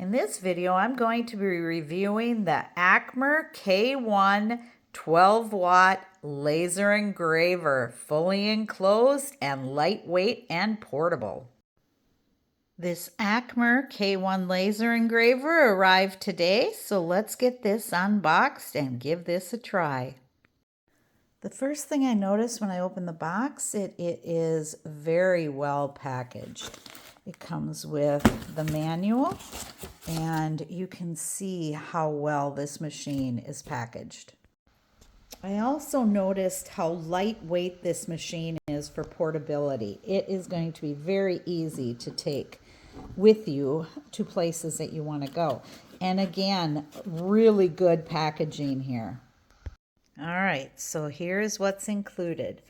In this video, I'm going to be reviewing the Acmer K1 12-watt laser engraver, fully enclosed and lightweight and portable. This Acmer K1 laser engraver arrived today, so let's get this unboxed and give this a try. The first thing I noticed when I opened the box, it is very well packaged. It comes with the manual, and you can see how well this machine is packaged. I also noticed how lightweight this machine is for portability. It is going to be very easy to take with you to places that you want to go. And again, really good packaging here. All right, so here's what's included.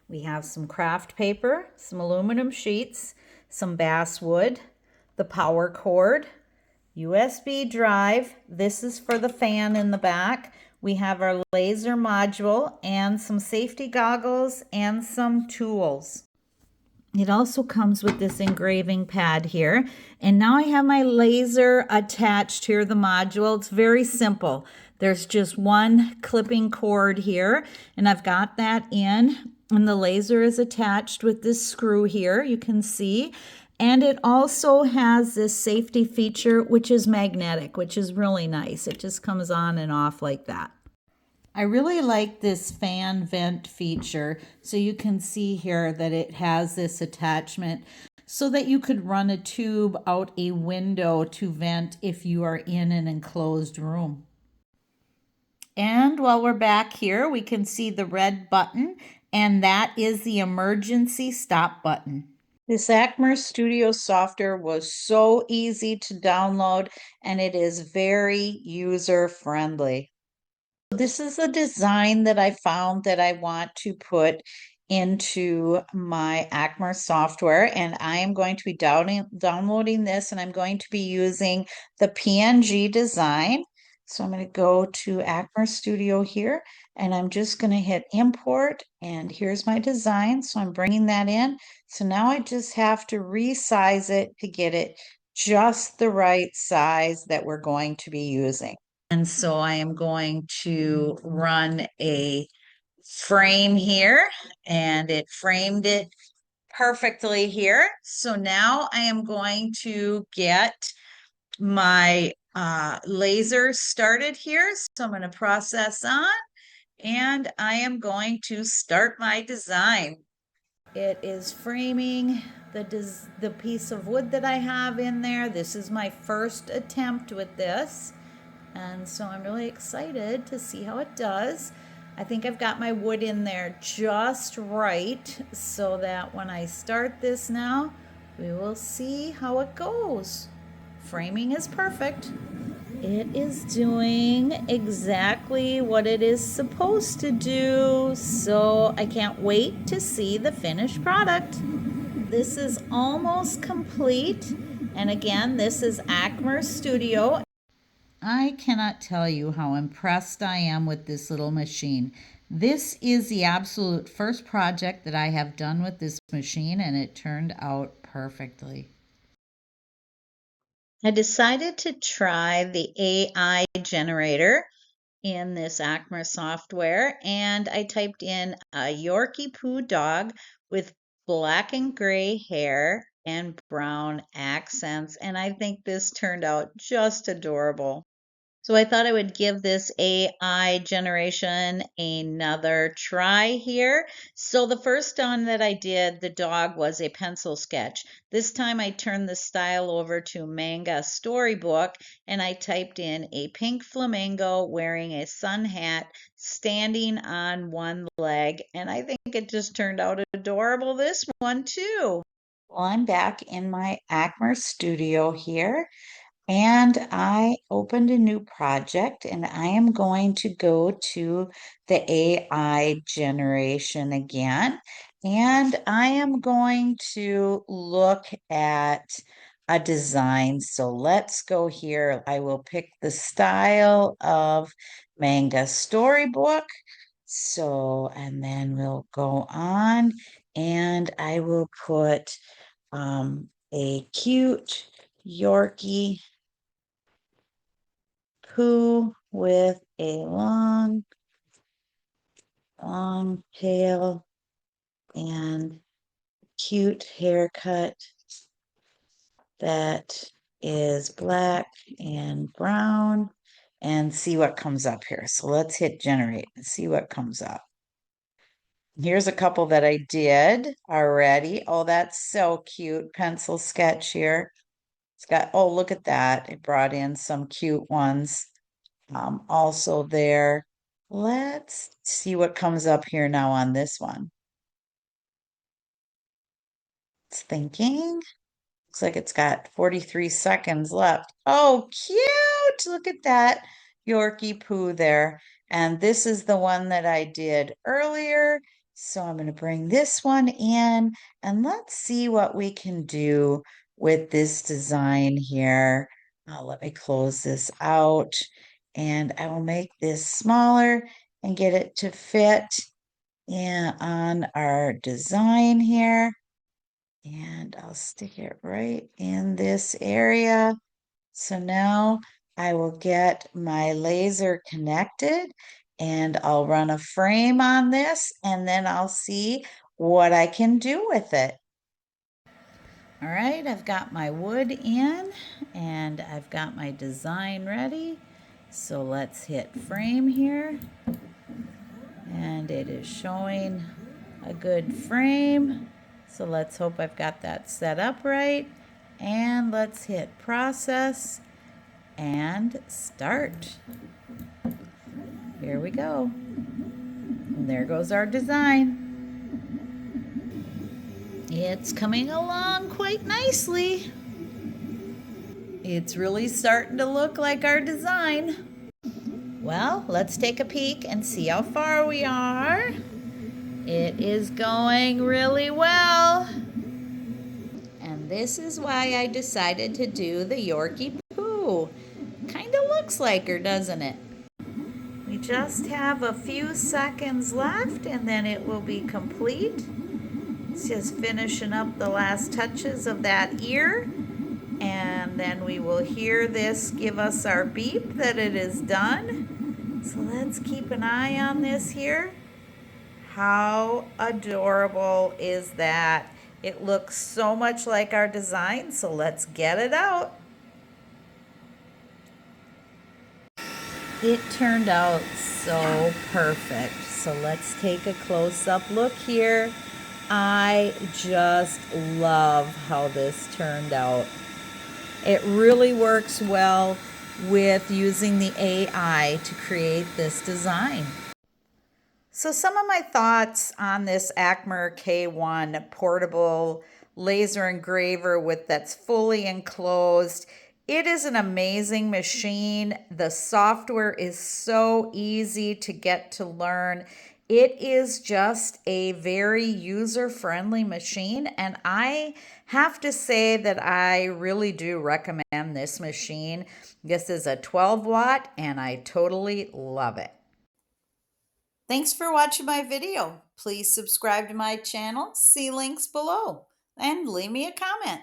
We have some craft paper, some aluminum sheets, some basswood, the power cord, USB drive. This is for the fan in the back. We have our laser module and some safety goggles and some tools. It also comes with this engraving pad here. And now I have my laser attached here, the module. It's very simple. There's just one clipping cord here, and I've got that in. And the laser is attached with this screw here, you can see. And it also has this safety feature, which is magnetic, which is really nice. It just comes on and off like that. I really like this fan vent feature. So you can see here that it has this attachment so that you could run a tube out a window to vent if you are in an enclosed room. And while we're back here, we can see the red button, and that is the emergency stop button. This Acmer Studio software was so easy to download, and it is very user-friendly. This is the design that I found that I want to put into my Acmer software, and I am going to be downloading this, and I'm going to be using the PNG design. So I'm going to go to Acmer Studio here, and I'm just going to hit import, and here's my design. So I'm bringing that in. So now I just have to resize it to get it just the right size that we're going to be using. And so I am going to run a frame here, and it framed it perfectly here. So now I am going to get my laser started here. So I'm going to process on, and I am going to start my design. It is framing the piece of wood that I have in there. This is my first attempt with this. And so I'm really excited to see how it does. I think I've got my wood in there just right so that when I start this now, we will see how it goes. Framing is perfect. It is doing exactly what it is supposed to do, so I can't wait to see the finished product. This is almost complete, and again, this is Acmer Studio. I cannot tell you how impressed I am with this little machine. This is the absolute first project that I have done with this machine, and it turned out perfectly. I decided to try the AI generator in this Acmer software, and I typed in a Yorkie poo dog with black and gray hair and brown accents, and I think this turned out just adorable. So I thought I would give this AI generation another try here. So the first one that I did, the dog, was a pencil sketch. This time I turned the style over to Manga Storybook, and I typed in a pink flamingo wearing a sun hat standing on one leg, and I think it just turned out adorable, this one too. Well, I'm back in my Acmer studio here, and I opened a new project, and I am going to go to the AI generation again. And I am going to look at a design. So let's go here. I will pick the style of manga storybook. So, and then we'll go on, and I will put a cute Yorkie poo with a long tail and cute haircut that is black and brown, and see what comes up here. So let's hit generate and see what comes up. Here's a couple that I did already. Oh, that's so cute. Pencil sketch here. It's got, oh, look at that. It brought in some cute ones also there. Let's see what comes up here now on this one. It's thinking. Looks like it's got 43 seconds left. Oh, cute. Look at that Yorkie poo there. And this is the one that I did earlier. So I'm going to bring this one in and let's see what we can do with this design here. Let me close this out and I will make this smaller and get it to fit on our design here. And I'll stick it right in this area. So now I will get my laser connected and I'll run a frame on this and then I'll see what I can do with it. All right, I've got my wood in and I've got my design ready. So let's hit frame here. And it is showing a good frame. So let's hope I've got that set up right. And let's hit process and start. Here we go. And there goes our design. It's coming along quite nicely. It's really starting to look like our design. Well, let's take a peek and see how far we are. It is going really well. And this is why I decided to do the Yorkie poo. Kind of looks like her, doesn't it? We just have a few seconds left and then it will be complete. It's just finishing up the last touches of that ear. And then we will hear this give us our beep that it is done. So let's keep an eye on this here. How adorable is that? It looks so much like our design, so let's get it out. It turned out so perfect. So let's take a close-up look here. I just love how this turned out. It really works well with using the AI to create this design. So some of my thoughts on this Acmer K1 portable laser engraver that's fully enclosed. It is an amazing machine. The software is so easy to get to learn. It is just a very user-friendly machine, and I have to say that I really do recommend this machine. This is a 12 watt, and I totally love it. Thanks for watching my video. Please subscribe to my channel, see links below, and leave me a comment.